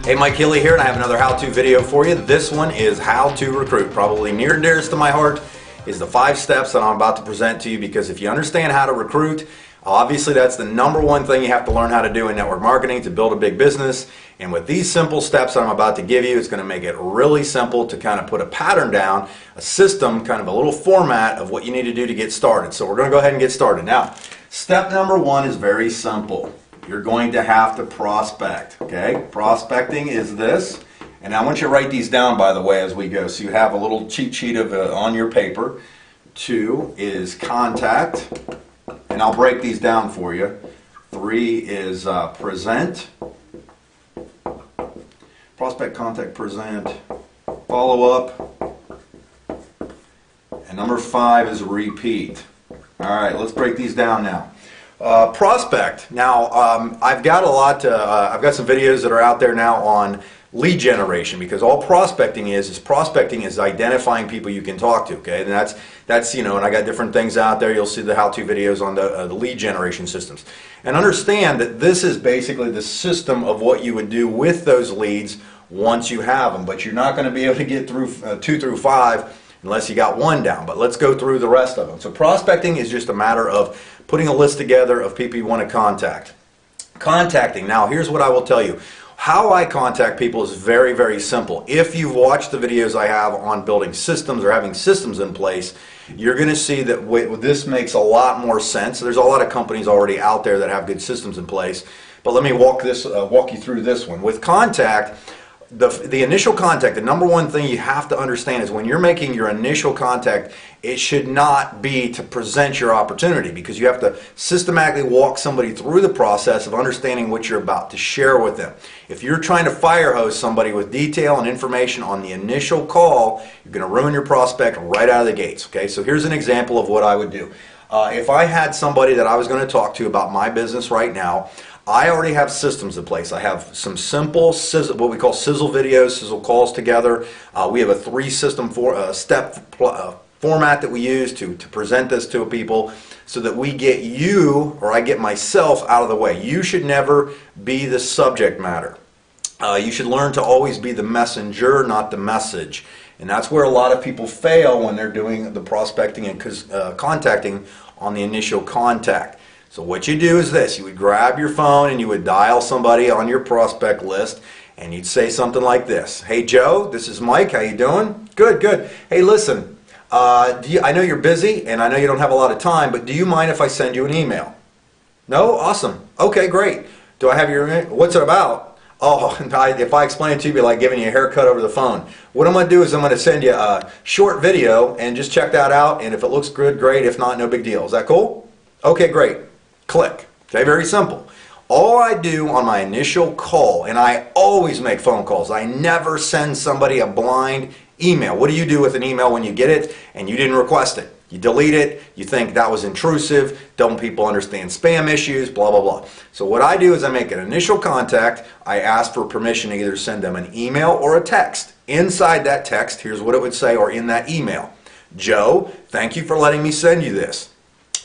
Hey, Mike Healy here, and I have another how-to video for you. This one is how to recruit. Probably near and dearest to my heart is the 5 steps that I'm about to present to you, because if you understand how to recruit, obviously that's the #1 thing you have to learn how to do in network marketing to build a big business. And with these simple steps that I'm about to give you, it's going to make it really simple to kind of put a pattern down, a system, kind of a little format of what you need to do to get started. So we're going to go ahead and get started. Now, step #1 is very simple. You're going to have to prospect, okay? Prospecting is this, and I want you to write these down, by the way, as we go, so you have a little cheat sheet of on your paper. 2 is contact, and I'll break these down for you. 3 is present, prospect, contact, present, follow up, and number 5 is repeat. All right, let's break these down now. Prospect. Now, I've got some videos that are out there now on lead generation, because all prospecting is identifying people you can talk to. Okay, and that's and I got different things out there. You'll see the how-to videos on the lead generation systems, and understand that this is basically the system of what you would do with those leads once you have them. But you're not going to be able to get through 2 through 5 unless you got 1 down. But let's go through the rest of them. So prospecting is just a matter of putting a list together of people you want to contact. Contacting. Now, here's what I will tell you. How I contact people is very, very simple. If you've watched the videos I have on building systems or having systems in place, you're going to see that this makes a lot more sense. There's a lot of companies already out there that have good systems in place, but let me walk you through this one. With contact, the initial contact, the #1 thing you have to understand is when you're making your initial contact, it should not be to present your opportunity, because you have to systematically walk somebody through the process of understanding what you're about to share with them. If you're trying to fire hose somebody with detail and information on the initial call, you're going to ruin your prospect right out of the gates. Okay, so here's an example of what I would do. If I had somebody that I was going to talk to about my business right now, I already have systems in place. I have some simple what we call sizzle videos, sizzle calls together. We have a 3-step format that we use to present this to people, so that we get you, or I get myself, out of the way. You should never be the subject matter. You should learn to always be the messenger, not the message. And that's where a lot of people fail when they're doing the prospecting and contacting on the initial contact. So what you do is this: you would grab your phone and you would dial somebody on your prospect list, and you'd say something like this. Hey Joe, this is Mike, how you doing? Good, good. Hey, listen, I know you're busy and I know you don't have a lot of time, but do you mind if I send you an email? No? Awesome. Okay, great. Do I have your email? What's it about? Oh, if I explain it to you, it'd be like giving you a haircut over the phone. What I'm going to do is I'm going to send you a short video, and just check that out, and if it looks good, great. If not, no big deal. Is that cool? Okay, great. Click. Okay, very simple. All I do on my initial call, and I always make phone calls, I never send somebody a blind email. What do you do with an email when you get it and you didn't request it? You delete it, you think that was intrusive, don't people understand spam issues, blah, blah, blah. So what I do is I make an initial contact, I ask for permission to either send them an email or a text. Inside that text, here's what it would say, or in that email. Joe, thank you for letting me send you this.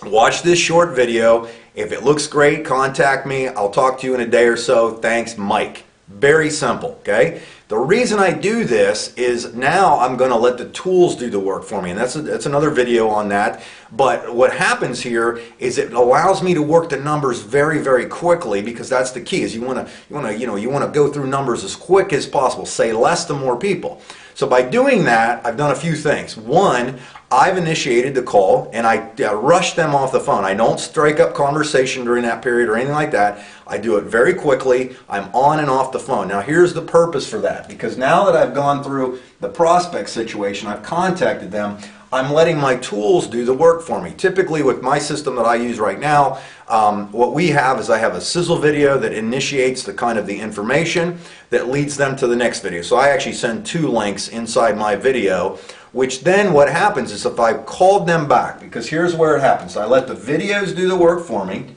Watch this short video. If it looks great, contact me. I'll talk to you in a day or so. Thanks, Mike. Very simple, okay? The reason I do this is now I'm going to let the tools do the work for me, and that's another video on that. But what happens here is it allows me to work the numbers very, very quickly, because that's the key. Is you want to go through numbers as quick as possible. Say less to more people. So by doing that, I've done a few things. 1, I've initiated the call, and I rush them off the phone. I don't strike up conversation during that period or anything like that. I do it very quickly. I'm on and off the phone. Now here's the purpose for that, because now that I've gone through the prospect situation, I've contacted them, I'm letting my tools do the work for me. Typically with my system that I use right now, what we have is I have a sizzle video that initiates the information that leads them to the next video. So I actually send 2 links inside my video, which then what happens is if I've called them back, because here's where it happens. I let the videos do the work for me,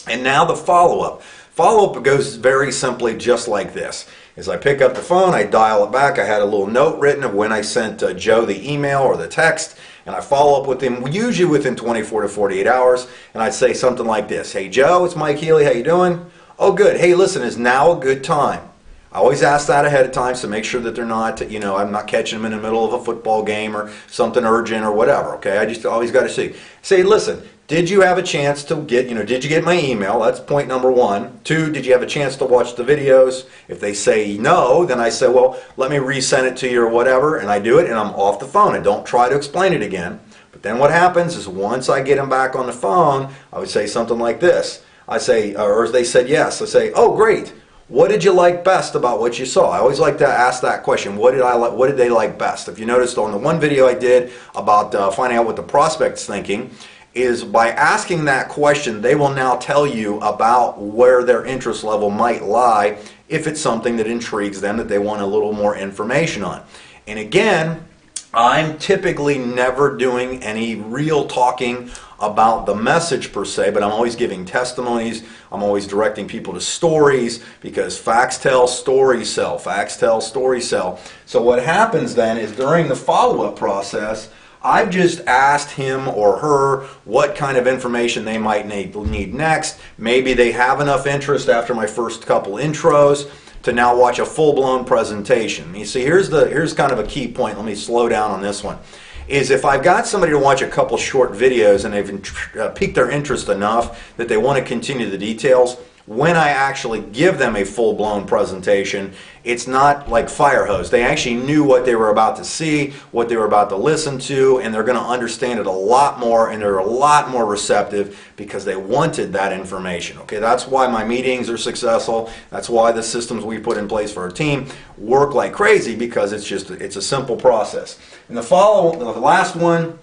and now the follow-up. Follow-up goes very simply just like this. As I pick up the phone, I dial it back. I had a little note written of when I sent Joe the email or the text, and I follow up with him usually within 24 to 48 hours, and I'd say something like this. Hey Joe, it's Mike Healy, how you doing? Oh good. Hey listen, is now a good time? I always ask that ahead of time, so make sure that they're not, you know, I'm not catching them in the middle of a football game or something urgent or whatever, okay? I just always got to see. Say, listen, did you have a chance to get, you know, did you get my email? That's point number one. Two, did you have a chance to watch the videos? If they say no, then I say, well, let me resend it to you or whatever, and I do it, and I'm off the phone. I don't try to explain it again. But then what happens is once I get them back on the phone, I would say something like this. I say, or they said yes. I say, oh, great. What did you like best about what you saw? I always like to ask that question. What did they like best? If you noticed on the one video I did about finding out what the prospect's thinking, is by asking that question, they will now tell you about where their interest level might lie if it's something that intrigues them, that they want a little more information on. And again, I'm typically never doing any real talking about the message per se, but I'm always giving testimonies. I'm always directing people to stories, because facts tell, stories sell. Facts tell, stories sell. So what happens then is during the follow-up process, I've just asked him or her what kind of information they might need next. Maybe they have enough interest after my first couple intros to now watch a full-blown presentation. You see, here's kind of a key point. Let me slow down on this one. Is if I've got somebody to watch a couple short videos and they've piqued their interest enough that they want to continue the details, when I actually give them a full-blown presentation, it's not like fire hose. They actually knew what they were about to see, what they were about to listen to, and they're going to understand it a lot more, and they're a lot more receptive because they wanted that information. Okay, that's why my meetings are successful. That's why the systems we put in place for our team work like crazy, because it's a simple process. And the last one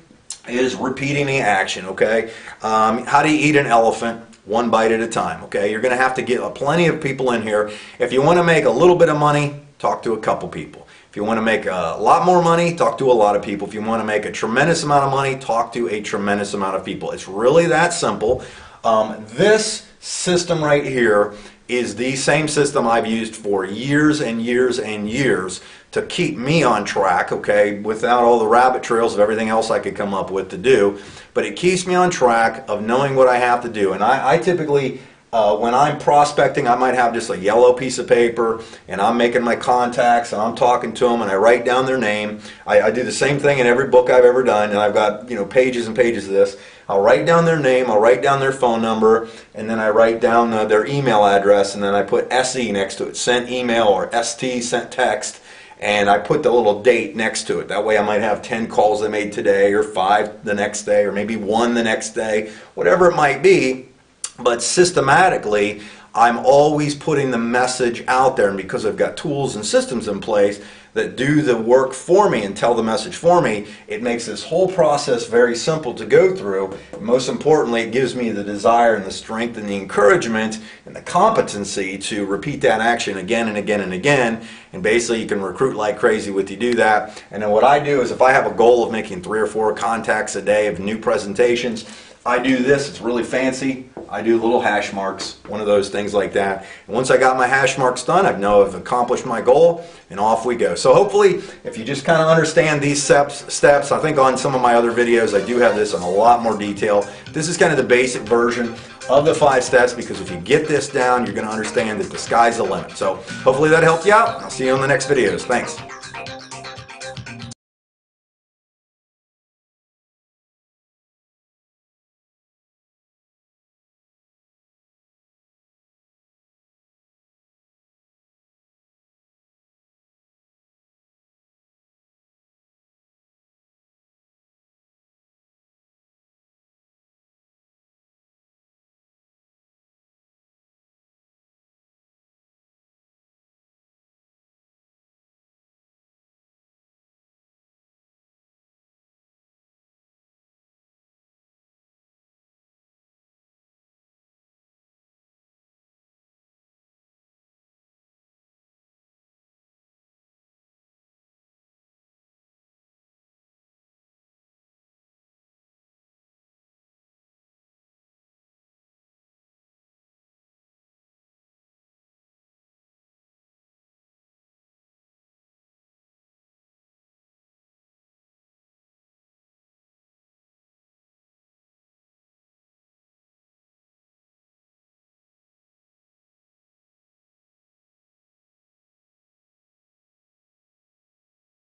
is repeating the action. Okay, how do you eat an elephant? One bite at a time, okay? You're going to have to get plenty of people in here. If you want to make a little bit of money, talk to a couple people. If you want to make a lot more money, talk to a lot of people. If you want to make a tremendous amount of money, talk to a tremendous amount of people. It's really that simple. This system right here is the same system I've used for years and years and years to keep me on track, okay, without all the rabbit trails of everything else I could come up with to do. But it keeps me on track of knowing what I have to do. And I typically, when I'm prospecting, I might have just a yellow piece of paper, and I'm making my contacts, and I'm talking to them, and I write down their name. I do the same thing in every book I've ever done, and I've got, you know, pages and pages of this. I'll write down their name, I'll write down their phone number, and then I write down their email address, and then I put SE next to it, sent email, or ST, sent text, and I put the little date next to it. That way I might have 10 calls I made today, or 5 the next day, or maybe 1 the next day, whatever it might be. But systematically, I'm always putting the message out there, and because I've got tools and systems in place that do the work for me and tell the message for me, it makes this whole process very simple to go through. And most importantly, it gives me the desire and the strength and the encouragement and the competency to repeat that action again and again and again. And basically you can recruit like crazy with you do that. And then what I do is, if I have a goal of making 3 or 4 contacts a day of new presentations, I do this. It's really fancy. I do little hash marks, one of those things like that. And once I got my hash marks done, I know I've accomplished my goal, and off we go. So hopefully, if you just kind of understand these steps, I think on some of my other videos, I do have this in a lot more detail. This is kind of the basic version of the 5 steps, because if you get this down, you're going to understand that the sky's the limit. So hopefully that helped you out. I'll see you on the next videos. Thanks.